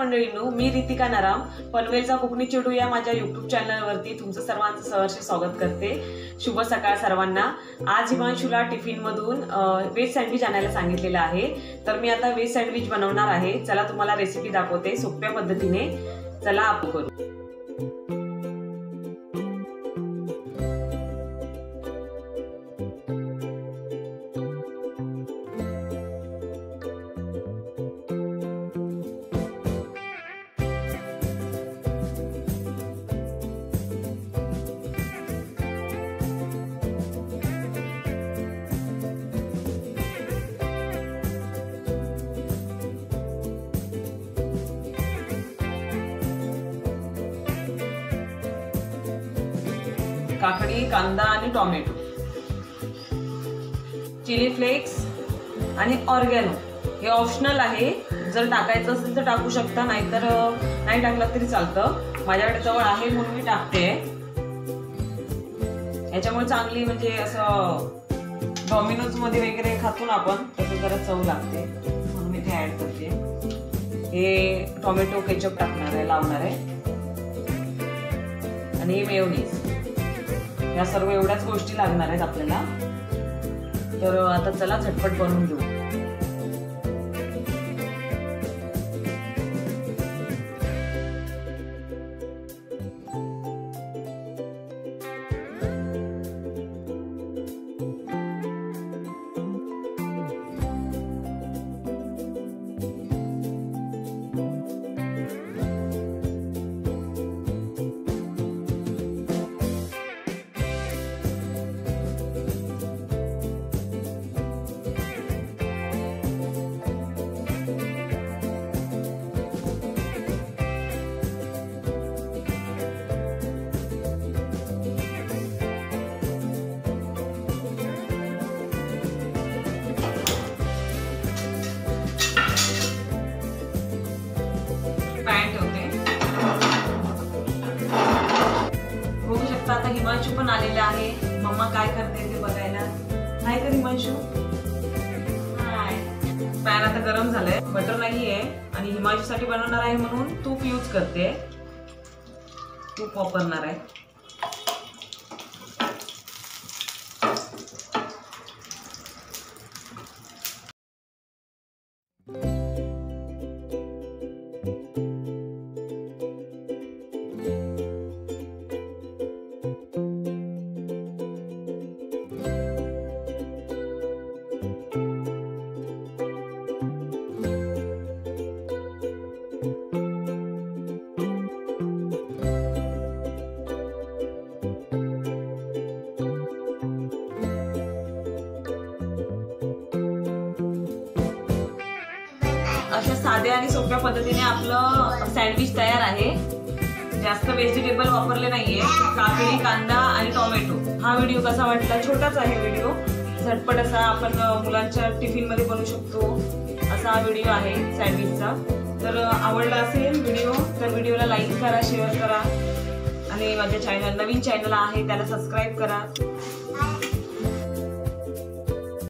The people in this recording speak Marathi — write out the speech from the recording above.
मंडळींनो, मी रितिका नराम पनवेलचा कोकणी चिडू या माझ्या YouTube चॅनलवरती तुमचं सर्वांचं सहर्ष स्वागत करते। शुभ सकाळ सर्वांना। आज हिमांशूला टिफिन मधून वेज सँडविच आणायला सांगितलेलं आहे, तर मी आता वेज सँडविच बनवणार आहे। चला तुम्हाला रेसिपी दाखवते सोप्या पद्धतीने। चला आपण करू। काकडी, कांदा आणि टोमॅटो, चिली फ्लेक्स आणि ऑर्गॅनो हे ऑप्शनल आहे। जर टाकायचं असेल तर टाकू शकता, नाहीतर नाही टाकलं तरी चालतं। माझ्याकडे जवळ आहे म्हणून मी टाकते। याच्यामुळे चांगली म्हणजे असं डॉमिनोज मध्ये वगैरे खातो ना आपण, तसं जरा चव लागते म्हणून मी ते ऍड करते। हे टोमॅटो केचप टाकणार आहे, लावणार आहे आणि हे मेयोनीज। या सर्व एवढ्याच गोष्टी लागणार आहेत आपल्याला। तर आता चला झटपट बनवून घेऊ। बघू शकता आता हिमांशू पण आलेला आहे। मम्मा काय करते ते बघायला। नाही का हिमांशू? पॅन आता गरम झालंय, बटर नाहीये आणि हिमांशू साठी बनवणार आहे म्हणून तूप यूज करते। तूप वापरणार आहे। अशा साध्या आणि सोप्या पद्धतीने आपलं सँडविच तयार आहे। जास्त व्हेजिटेबल वापरले नाहीये, काकडी, कांदा आणि टोमॅटो। हा व्हिडिओ कसा वाटला? छोटाच आहे व्हिडिओ, झटपट असा आपण मुलांच्या टिफिन मध्ये बनवू शकतो असा हा व्हिडिओ आहे सँडविचचा। तर आवडला असेल व्हिडिओ तर व्हिडिओला लाईक करा, शेअर करा आणि माझ्या नवीन चॅनल आहे त्याला सबस्क्राईब करा।